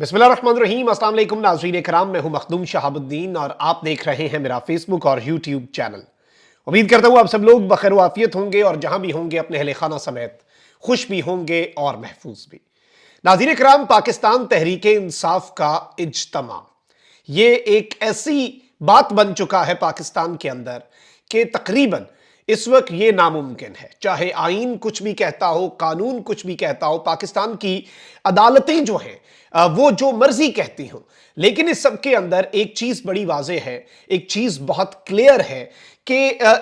बिस्मिल्लाहिर्रहमानिर्रहीम। अस्सलाम वालेकुम नाज़रीन कराम, मैं हूं मखदूम शहाबुद्दीन और आप देख रहे हैं मेरा फेसबुक और यूट्यूब चैनल। उम्मीद करता हूं आप सब लोग बखैर आफियत होंगे और जहां भी होंगे अपने अहले खाना समेत खुश भी होंगे और महफूज भी। नाज़रीन कराम, पाकिस्तान तहरीक इंसाफ का इज्तमा ये एक ऐसी बात बन चुका है पाकिस्तान के अंदर कि तकरीबन इस वक्त ये नामुमकिन है, चाहे आइन कुछ भी कहता हो, कानून कुछ भी कहता हो, पाकिस्तान की अदालतें जो हैं वो जो मर्जी कहती हो, लेकिन इस सब के अंदर एक चीज बड़ी वाज़ेह है, एक चीज बहुत क्लियर है कि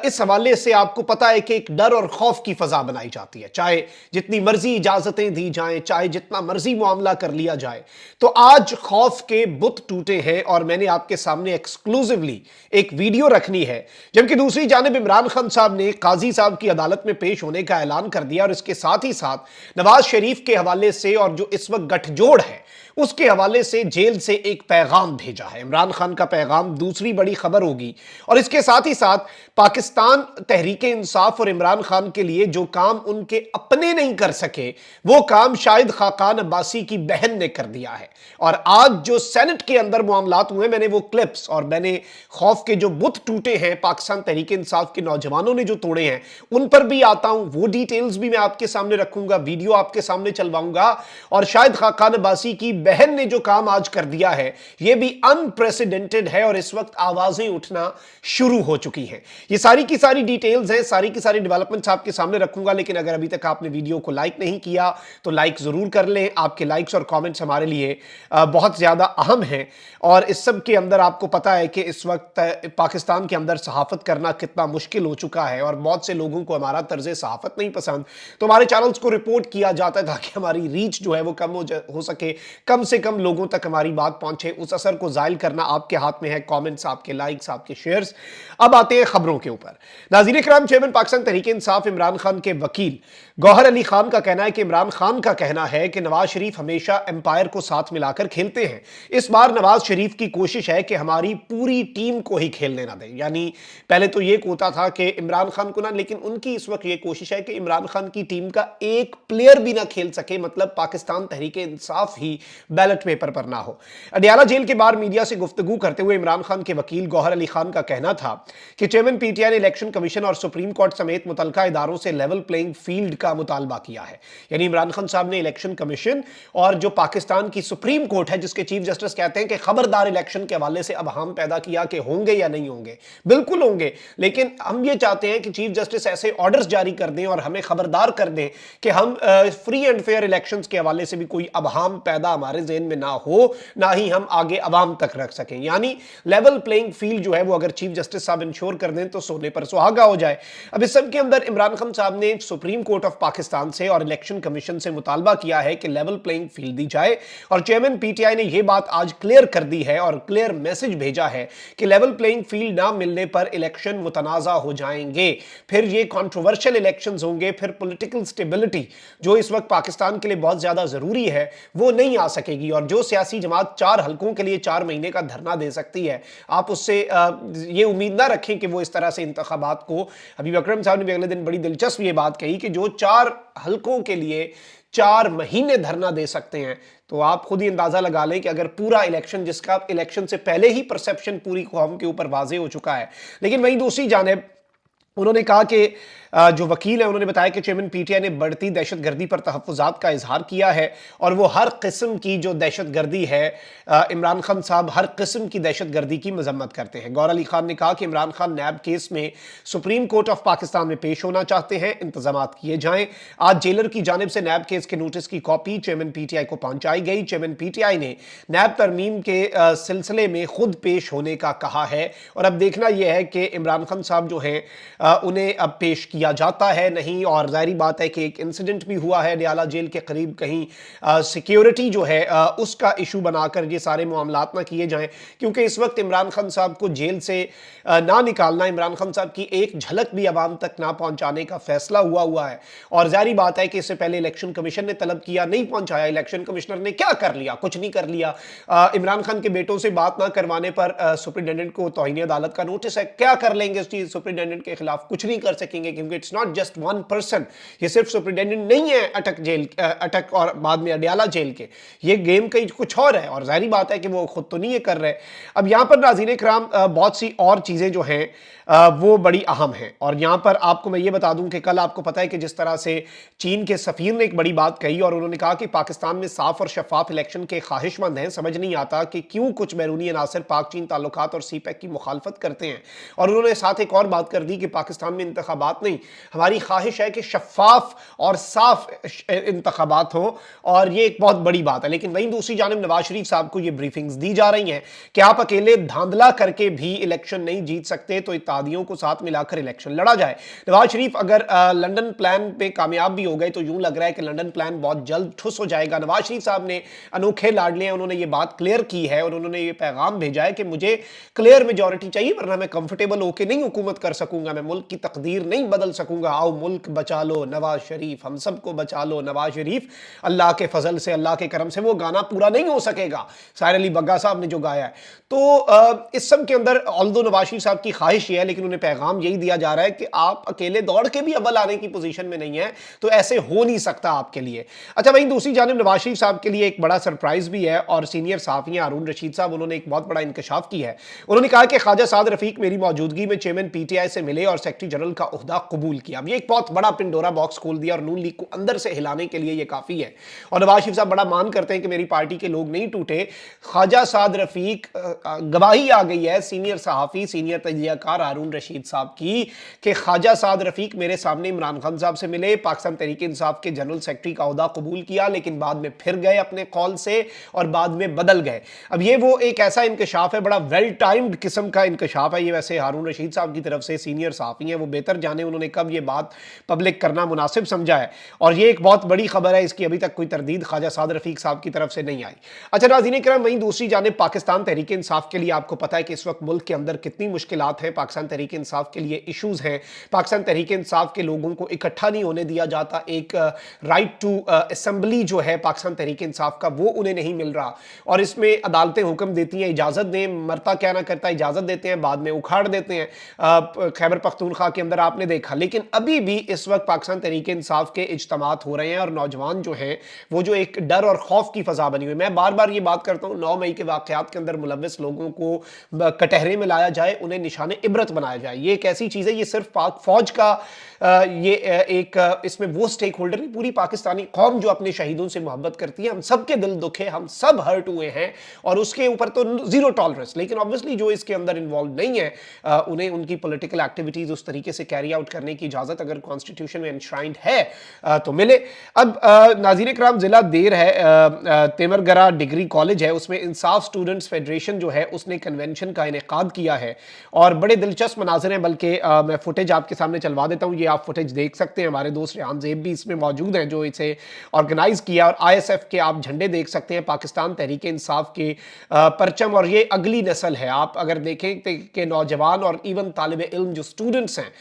इस हवाले से आपको पता है कि एक डर और खौफ की फजा बनाई जाती है। चाहे जितनी मर्जी इजाजतें दी जाएं, चाहे जितना मर्जी मामला कर लिया जाए, तो आज खौफ के बुत टूटे हैं और मैंने आपके सामने एक्सक्लूसिवली एक वीडियो रखनी है। जबकि दूसरी जानिब इमरान खान साहब ने काजी साहब की अदालत में पेश होने का ऐलान कर दिया और इसके साथ ही साथ नवाज शरीफ के हवाले से और जो इस वक्त गठजोड़ है उसके हवाले से जेल से एक पैगाम भेजा है। इमरान खान का पैगाम दूसरी बड़ी खबर होगी और इसके साथ ही साथ पाकिस्तान तहरीक इंसाफ और इमरान खान के लिए जो काम उनके अपने नहीं कर सके वो काम शाहिद खाकान अब्बासी की बहन ने कर दिया है। और आज जो सेनेट के अंदर मामलात हुए, मैंने वो क्लिप्स और मैंने खौफ के जो बुत टूटे हैं पाकिस्तान तहरीक इंसाफ के नौजवानों ने जो तोड़े हैं उन पर भी आता हूं। वो डिटेल्स भी मैं आपके सामने रखूंगा, वीडियो आपके सामने चलवाऊंगा। और शाहिद खाकान अब्बासी की बहन ने जो काम आज कर दिया है यह भी अनप्रेसिडेंटेड है और इस वक्त आवाजें उठना शुरू हो चुकी हैं। ये सारी की सारी डिटेल्स हैं, सारी की सारी डेवलपमेंट्स आपके सामने रखूंगा। लेकिन अगर अभी तक आपने वीडियो को लाइक नहीं किया तो लाइक जरूर कर लें। आपके लाइक्स और कमेंट्स हमारे लिए बहुत ज्यादा अहम हैं। और इस सब के अंदर आपको पता है कि इस वक्त पाकिस्तान के अंदर सहाफत करना कितना मुश्किल हो चुका है और बहुत से लोगों को हमारा तर्ज सहाफत नहीं पसंद, तो हमारे चैनल्स को रिपोर्ट किया जाता है ताकि हमारी रीच जो है वो कम हो सके, कम से कम लोगों तक हमारी बात पहुंचे। उस असर को जायल करना आपके हाथ में है, कमेंट्स, आपके लाइक्स, आपके शेयर्स। अब आते हैं खबरों के ऊपर। नाज़रीन इकराम, चेयरमैन पाकिस्तान तहरीक इंसाफ इमरान खान के वकील गौहर अली खान का कहना है कि इमरान खान का कहना है कि नवाज शरीफ हमेशा एम्पायर को साथ मिलाकर खेलते हैं। इस बार नवाज शरीफ की कोशिश है कि हमारी पूरी टीम को ही खेलने ना दें। यानी पहले तो यह होता था कि इमरान खान को ना, लेकिन उनकी इस वक्त यह कोशिश है कि इमरान खान की टीम का एक प्लेयर भी ना खेल सके, मतलब पाकिस्तान तहरीक इंसाफ ही बैलेट पेपर पर ना हो। अडियाला जेल के बाहर मीडिया से गुफ्तगू करते हुए इमरान खान के वकील गौहर अली खान का कहना था कि चेयरमैन पीटीआई ने इलेक्शन कमीशन और सुप्रीम कोर्ट समेत मुतल्लिका इदारों से लेवल प्लेइंग फील्ड का मुतालबा किया है। यानी इमरान खान साहब ने इलेक्शन कमीशन और जो पाकिस्तान की सुप्रीम कोर्ट है जिसके चीफ जस्टिस कहते हैं कि खबरदार इलेक्शन के हवाले से अब हम पैदा किया कि होंगे या नहीं होंगे। बिल्कुल होंगे, लेकिन हम ये चाहते हैं कि चीफ जस्टिस ऐसे ऑर्डर्स जारी कर दें और हमें खबरदार कर दें कि हम फ्री एंड फेयर इलेक्शंस के हवाले से भी कोई अबहाम पैदा हमारे ज़हन में ना हो, ना ही हम आगे अवाम तक रख सकें। यानी लेवल प्लेइंग फील्ड जो है वो अगर चीफ जस्टिस साहब इंश्योर कर दें तो सोने पर सुहागा हो जाए। अब इस सब के अंदर इमरान खान साहब ने सुप्रीम कोर्ट ऑफ पाकिस्तान से और इलेक्शन कमीशन से मुतालबा किया है कि लेवल प्लेइंग फील्ड दी जाए। और चेयरमैन पीटीआई ने यह बात आज क्लियर कर दी है और क्लियर मैसेज भेजा है कि लेवल प्लेइंग फील्ड ना मिलने पर इलेक्शन मुतनाज़ा हो जाएंगे, फिर ये कंट्रोवर्शियल इलेक्शंस होंगे, फिर पॉलिटिकल स्टेबिलिटी जो इस वक्त पाकिस्तान के लिए बहुत ज्यादा जरूरी है वो नहीं आ सकेगी। और जो सियासी जमात 4 हलकों के लिए 4 महीने का धरना दे सकती है, आप उससे ये उम्मीद ना रखें कि वो इस तरह से इंतखाबात को, हबीब अकरम साहब ने भी अगले दिन बड़ी दिलचस्प ये बात कही कि जो 4 हलकों के लिए 4 महीने धरना दे सकते हैं, तो आप खुद ही अंदाजा लगा लें कि अगर पूरा इलेक्शन, जिसका इलेक्शन से पहले ही परसेप्शन पूरी कौम के ऊपर वाजे हो चुका है। लेकिन वहीं दूसरी जानिब उन्होंने कहा कि जो वकील है उन्होंने बताया कि चेयरमैन पीटीआई ने बढ़ती दहशतगर्दी पर तहफ़्फ़ुज़ात का इजहार किया है और वो हर किस्म की जो दहशतगर्दी है, इमरान खान साहब हर किस्म की दहशतगर्दी की मजम्मत करते हैं। गौहर अली खान ने कहा कि इमरान खान नैब केस में सुप्रीम कोर्ट ऑफ पाकिस्तान में पेश होना चाहते हैं, इंतजामात किए जाएं। आज जेलर की जानिब से नैब केस के नोटिस की कॉपी चेयरमैन पीटीआई को पहुंचाई गई। चेयरमैन पीटीआई ने नैब तरमीम के सिलसिले में खुद पेश होने का कहा है और अब देखना यह है कि इमरान खान साहब जो हैं उन्हें अब पेश किया जाता है नहीं। और जाहिर बात है कि एक इंसिडेंट भी हुआ है अडियाला जेल के करीब, कहीं सिक्योरिटी जो है उसका इशू बनाकर ये सारे मामलात ना किए जाएं, क्योंकि इस वक्त इमरान खान साहब को जेल से ना निकालना, इमरान खान साहब की एक झलक भी आवाम तक ना पहुंचाने का फैसला हुआ है। और जाहिर बात है कि इससे पहले इलेक्शन कमीशन ने तलब किया, नहीं पहुंचाया। इलेक्शन कमिश्नर ने क्या कर लिया? कुछ नहीं कर लिया। इमरान खान के बेटों से बात ना करवाने पर सुप्रिंटेंडेंट को तौहीन अदालत का नोटिस है। क्या कर लेंगे उस चीज सुप्रिंटेंडेंट के खिलाफ? कुछ नहीं कर सकेंगे क्योंकि क्योंकि it's not just one person, ये सिर्फ सुपरिटेंडेंट नहीं है अटक और बाद में अडियाला जेल के, ये गेम कहीं कुछ और है, और जाहिर बात है कि वो खुद तो नहीं ये कर रहे। अब यहाँ पर नाज़रीन इकराम बहुत सी और चीज़ें जो हैं वो बड़ी अहम है। और यहां पर आपको मैं ये बता दूं कि कल आपको पता है कि जिस तरह से चीन के सफीर ने एक बड़ी बात कही और उन्होंने कहा कि पाकिस्तान में साफ और शफाफ इलेक्शन के ख्वाहिशमंद हैं, समझ नहीं आता कि क्यों कुछ बैरूनी अनासर पाक चीन ताल्लुकात और सीपैक की मुखालफत करते हैं। और उन्होंने साथ एक और बात कर दी कि पाकिस्तान में इंतखाबात नहीं, हमारी ख्वाहिश है कि शफाफ और साफ इंतखाबात हो, और ये एक बहुत बड़ी बात है। लेकिन वहीं दूसरी जानिब नवाज शरीफ साहब को ये ब्रीफिंग्स दी जा रही हैं कि आप अकेले धांधला करके भी इलेक्शन नहीं जीत सकते, तो इत्तेहादियों को साथ मिलाकर इलेक्शन लड़ा जाए। नवाज शरीफ अगर लंदन प्लान पे कामयाब भी हो गए तो यूं लग रहा है कि लंदन प्लान बहुत जल्द ठुस हो जाएगा। नवाज शरीफ साहब ने अनोखे लाडले हैं, उन्होंने ये बात क्लियर की है और उन्होंने ये पैगाम भेजा है कि मुझे क्लियर मेजॉरिटी चाहिए, वरना मैं कंफर्टेबल होकर नहीं हुकूमत कर सकूंगा, मैं मुल्क की तकदीर नहीं बदल सकूंगा। आओ मुल्क बचा लो नवाज शरीफ, हम सबको बचा लो नवाज शरीफ, अल्लाह के फजल से, अल्लाह के करम से वो गाना पूरा नहीं हो सकेगा, साहिर अली बग्गा साहब ने जो गाया है। तो इस सब के अंदर ऑल्दो नवाज शरीफ साहब की ख्वाहिश है, लेकिन उन्हें पैगाम यही दिया जा रहा है कि आप अकेले दौड़ के भी अव्वल आने की पोजीशन में नहीं है, तो ऐसे हो नहीं सकता आपके लिए। अच्छा, वहीं दूसरी जानिब नवाज शरीफ साहब के लिए एक बड़ा सरप्राइज भी है, और सीनियर सहाफ़ी हारून रशीद साहब, उन्होंने एक बहुत बड़ा इंकशाफ किया है। उन्होंने कहा कि ख्वाजा साद रफीक मेरी मौजूदगी में चेयरमैन पीटीआई से मिले और सेक्रेटरी जनरल का ओहदा कबूल किया। अब ये एक बहुत बड़ा पिंडोरा बॉक्स खोल दिया और नून लीग को अंदर से हिलाने के लिए ये काफी है। और नवाज शरीफ साहब बड़ा मान करते हैं कि मेरी पार्टी के लोग नहीं टूटे। ख्वाजा साद रफीक, गवाही आ गई है सीनियर सहाफ़ी, सीनियर तजियाकार हारून रशीद साहब की कि ख्वाजा साद रफीक मेरे सामने इमरान खान साहब से मिले, पाकिस्तान तहरीक इंसाफ के जनरल सेक्रेटरी का ओहदा कबूल किया, लेकिन बाद में फिर गए अपने कॉल से और बाद में बदल गए। अब ये वो एक ऐसा इंकशाफ है, बड़ा वेल टाइम्ड किस्म का इंकशाफ है ये। वैसे हारून रशीद साहब की तरफ से, सीनियर सहाफ़ी हैं, वो बेहतर जाने उन्होंने कब ये बात पब्लिक करना मुनासिब समझा है, और ये एक बहुत बड़ी खबर है, इसकी अभी तक कोई तरदीद ख्वाजा साद रफीक साहब की तरफ से नहीं आई। अच्छा नाज़रीन इकराम, वहीं दूसरी जानिब पाकिस्तान तहरीक इंसाफ के लिए आपको पता है कि इस वक्त मुल्क के अंदर कितनी मुश्किलात हैं। पाकिस्तान तहरीक इंसाफ के लिए इशूज़ हैं, पाकिस्तान तहरीक इंसाफ के लोगों को इकट्ठा नहीं होने दिया जाता, एक राइट टू असेंबली जो है पाकिस्तान तहरीक इंसाफ का, वो उन्हें नहीं मिल रहा, और इसमें अदालतें हुक्म देती हैं इजाज़त दें, मरता क्या ना करता इजाज़त देते हैं, बाद में उखाड़ देते हैं। खैबर पख्तूनख्वा के अंदर आपने देखा। लेकिन अभी भी इस वक्त पाकिस्तान तहरीक इंसाफ के इज्तिमात हो रहे हैं, और नौजवान जो हैं वो जो एक डर और खौफ की फ़ज़ा बनी हुई। मैं बार बार ये बात करता हूँ, 9 मई के वाक़यात के अंदर मुलव्वस लोगों को कटहरे में लाया जाए, उन्हें निशाने इबरत बनाया जाए, ये एक ऐसी चीज़ है, ये सिर्फ पाक फ़ौज का ये एक इसमें वो स्टेक होल्डर नहीं, पूरी पाकिस्तानी कौम जो अपने शहीदों से मोहब्बत करती है। हम सब के दिल दुखे, हम सब हर्ट हुए हैं, और उसके ऊपर तो जीरो टॉलरेंस। लेकिन ऑब्वियसली जो इसके अंदर इन्वॉल्व नहीं है, उन्हें उनकी पॉलिटिकल एक्टिविटीज़ उस तरीके से कैरी आउट करने की इजाज़त अगर कॉन्स्टिट्यूशन में एनश्राइंड है तो मिले। अब नाज़रीन इकराम, ज़िला देर है, तेमरगरा डिग्री कॉलेज है, उसमें इंसाफ स्टूडेंट्स फेडरेशन जो है उसने कन्वेंशन का इनेकाद किया है, और बड़े दिलचस्प मनाज़र हैं। बल्कि मैं फुटेज आपके सामने चलवा देता हूँ, ये आप फुटेज देख सकते हैं। हमारे दोस्त रेहान ज़ेब भी इसमें मौजूद हैं जो इसे ऑर्गेनाइज किया, और ISF के आप झंडे देख सकते हैं, पाकिस्तान तहरीक इंसाफ के परचम। और ये अगली नस्ल है, आप अगर देखें कि नौजवान और इवन तालिब इल्म जो स्टूडेंट्स हैं,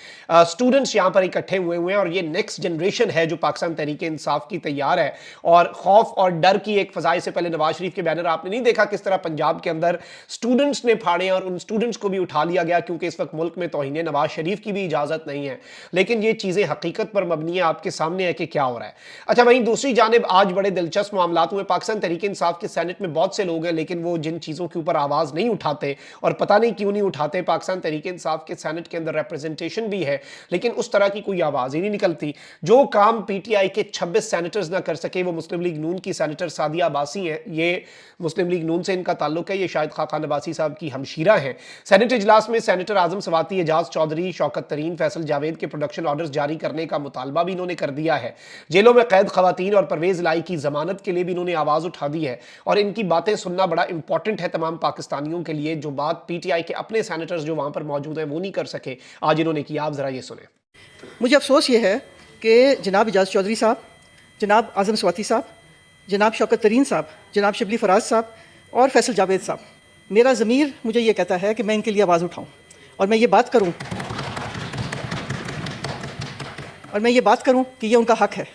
स्टूडेंट्स यहाँ पर इकट्ठे हुए हैं, और ये नेक्स्ट जनरेशन है जो पाकिस्तान तहरीक इंसाफ की तैयार है। और खौफ और डर की एक फ़ज़ाई से पहले नवाज शरीफ के बैनर आपने नहीं देखा किस तरह पंजाब के अंदर स्टूडेंट्स ने फाड़े, और उन स्टूडेंट्स को भी उठा लिया गया, क्योंकि इस वक्त मुल्क में तौहीन नवाज शरीफ की भी इजाज़त नहीं है। लेकिन ये चीज़ें हकीकत पर मबनी है, आपके सामने है कि क्या हो रहा है। अच्छा, वहीं दूसरी जानिब आज बड़े दिलचस्प मामलात हुए। पाकिस्तान तहरीक इंसाफ के सेनेट में बहुत से लोग हैं, लेकिन वो जिन चीज़ों के ऊपर आवाज़ नहीं उठाते, और पता नहीं क्यों नहीं उठाते। पाकिस्तान तहरीक इंसाफ के सेनेट के अंदर रिप्रेजेंटेशन भी है, लेकिन उस तरह की कोई आवाज़ ही नहीं निकलती। जो काम PTI के 26 सेनेटर्स ना कर सके, वो मुस्लिम लीग नून की सेनेटर सादिया अब्बासी हैं। ये मुस्लिम लीग नून से इनका ताल्लुक है, ये शायद खाकान अब्बासी साहब की हमशीरा हैं। सेनेट इजलास में सेनेटर आजम सवाती, एजाज चौधरी, शौकत तरीन, फैसल जावेद के प्रोडक्शन ऑर्डर्स जारी करने का मुतालबा भी इन्होंने कर दिया है। जेलों में कैद खवातीन और परवेज लाई की जमानत के लिए भी इन्होंने आवाज़ उठा दी है, और इनकी बातें सुनना बड़ा इंपॉर्टेंट है तमाम पाकिस्तानियों के लिए, जो बात PTI के अपने सेनेटर्स जो वहाँ पर मौजूद हैं वो नहीं कर सके, आज इन्होंने की। आप ज़रा ये सुने। मुझे अफसोस ये है कि जनाब एजाज चौधरी साहब, जनाब आज़म सवाती साहब, जनाब शौकत तरीन साहब, जनाब शिबली फराज साहब और फैसल जावेद साहब, मेरा ज़मीर मुझे ये कहता है कि मैं इनके लिए आवाज़ उठाऊँ, और मैं ये बात करूँ कि ये उनका हक़ है,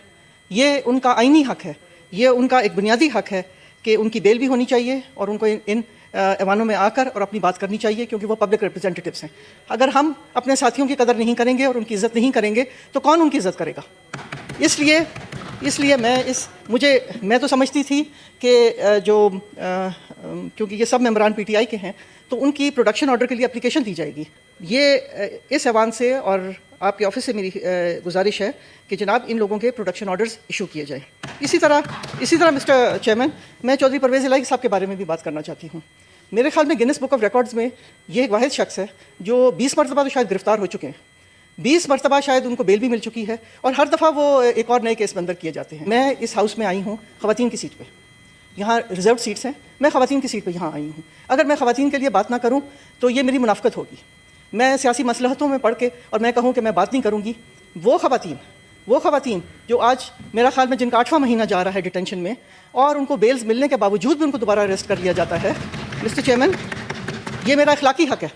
ये उनका आइनी हक़ है, ये उनका एक बुनियादी हक़ है कि उनकी बेल भी होनी चाहिए, और उनको इन ایوانوں میں آ کر اور اپنی بات کرنی چاہیے، کیونکہ وہ پبلک ریپرزینٹیٹیوس ہیں۔ اگر ہم اپنے ساتھیوں کی قدر نہیں کریں گے اور ان کی عزت نہیں کریں گے تو کون ان کی عزت کرے گا؟ اس لیے میں تو سمجھتی تھی کہ کیونکہ یہ سب ممبران پی ٹی آئی کے ہیں تو ان کی پروڈکشن آرڈر کے لیے اپلیکیشن دی جائے گی۔ یہ اس ایوان سے اور آپ کے آفس سے میری گزارش ہے کہ جناب ان لوگوں کے پروڈکشن آرڈرز ایشو کیے جائیں۔ اسی طرح مسٹر چیئرمین، میں چودھری پرویز الہی صاحب کے بارے میں بھی بات کرنا چاہتی ہوں۔ میرے خیال میں گنس بک آف ریکارڈز میں یہ ایک واحد شخص ہے جو 20 مرتبہ تو شاید گرفتار ہو چکے ہیں، 20 مرتبہ شاید ان کو بیل بھی مل چکی ہے، اور ہر دفعہ وہ ایک اور نئے کیس میں اندر کیے جاتے ہیں۔ میں اس ہاؤس میں آئی ہوں خواتین کی سیٹ پہ، یہاں ریزروڈ سیٹس ہیں، میں خواتین کی سیٹ پہ یہاں آئی ہوں۔ اگر میں خواتین کے لیے بات نہ کروں تو یہ میری منافقت ہوگی۔ میں سیاسی مصلحتوں میں پڑھ کے اور میں کہوں کہ میں بات نہیں کروں گی، وہ خواتین جو آج میرا خیال میں جن کا 8واں مہینہ جا رہا ہے ڈیٹینشن میں، اور ان کو بیلز ملنے کے باوجود بھی ان کو دوبارہ اریسٹ کر لیا جاتا ہے، مسٹر چیئرمین یہ میرا اخلاقی حق ہے۔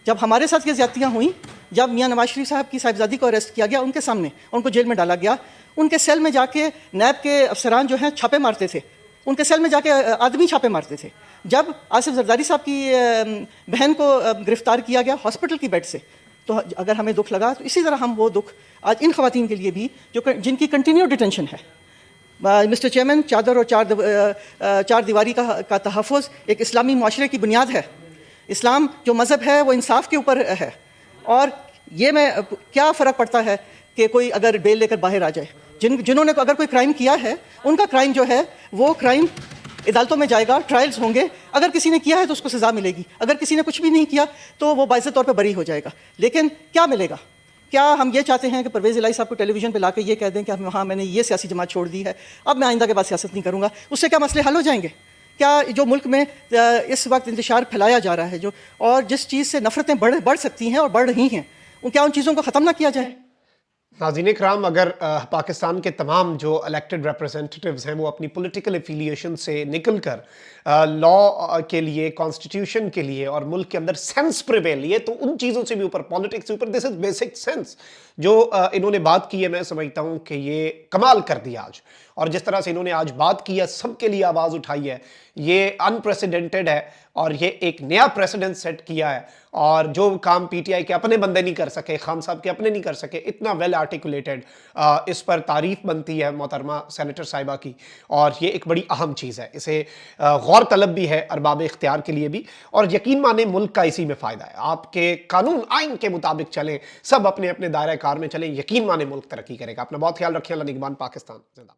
جب ہمارے ساتھ یہ زیادتیاں ہوئیں، جب میاں نواز شریف صاحب کی صاحبزادی کو اریسٹ کیا گیا ان کے سامنے، ان کو جیل میں ڈالا گیا، ان کے سیل میں جا کے نیب کے افسران جو ہیں چھاپے مارتے تھے، ان کے سیل میں جا کے آدمی چھاپے مارتے تھے۔ جب آصف زرداری صاحب کی بہن کو گرفتار کیا گیا ہاسپٹل کی بیڈ سے، تو اگر ہمیں دکھ لگا تو اسی طرح ہم وہ دکھ آج ان خواتین کے لیے بھی جن کی کنٹینیو ڈیٹینشن ہے۔ مسٹر چیئرمین، چادر اور چار دیواری کا تحفظ ایک اسلامی معاشرے کی بنیاد ہے۔ اسلام جو مذہب ہے وہ انصاف کے اوپر ہے، اور یہ میں کیا فرق پڑتا ہے کہ کوئی اگر بیل لے کر باہر آ جائے، جنہوں نے اگر کوئی کرائم کیا ہے ان کا کرائم جو ہے وہ کرائم عدالتوں میں جائے گا، ٹرائلز ہوں گے، اگر کسی نے کیا ہے تو اس کو سزا ملے گی، اگر کسی نے کچھ بھی نہیں کیا تو وہ باعث طور پہ بری ہو جائے گا۔ لیکن کیا ملے گا؟ کیا ہم یہ چاہتے ہیں کہ پرویز الہی صاحب کو ٹیلی ویژن پہ لا کے یہ کہہ دیں کہ ہاں میں نے یہ سیاسی جماعت چھوڑ دی ہے، اب میں آئندہ کے بعد سیاست نہیں کروں گا؟ اس سے کیا مسئلے حل ہو جائیں گے؟ کیا جو ملک میں اس وقت انتشار پھیلایا جا رہا ہے اور جس چیز سے نفرتیں بڑھ سکتی ہیں اور بڑھ رہی ہیں، کیا ان چیزوں کو ختم نہ کیا جائے؟ ناظرین کرام، اگر پاکستان کے تمام جو الیکٹڈ ریپرزینٹیٹیوز ہیں وہ اپنی پولیٹیکل ایفیلیشن سے نکل کر لا کے لیے، کانسٹیٹیوشن کے لیے اور ملک کے اندر سینس پریویل لیے، تو ان چیزوں سے بھی اوپر، پالیٹکس سے اوپر، دس از بیسک سینس جو انہوں نے بات کی ہے، میں سمجھتا ہوں کہ یہ کمال کر دیا آج، اور جس طرح سے انہوں نے آج بات کی ہے، سب کے لیے آواز اٹھائی ہے، یہ انپریسیڈنٹڈ ہے، اور یہ ایک نیا پریسیڈنٹ سیٹ کیا ہے، اور جو کام پی ٹی آئی کے اپنے بندے نہیں کر سکے، خان صاحب کے اپنے نہیں کر سکے، اتنا ویل آرٹیکولیٹڈ، اس پر تعریف بنتی ہے محترمہ سینیٹر صاحبہ کی، اور یہ ایک بڑی اہم چیز ہے، اسے غور طلب بھی ہے ارباب اختیار کے لیے بھی، اور یقین مانیں ملک کا اسی میں فائدہ ہے۔ آپ کے قانون آئین کے مطابق چلیں، سب اپنے اپنے دائرہ کار میں چلیں، یقین مانیں ملک ترقی کرے گا۔ اپنا بہت خیال رکھیں، اللہ نگہبان، پاکستان زندہ باد۔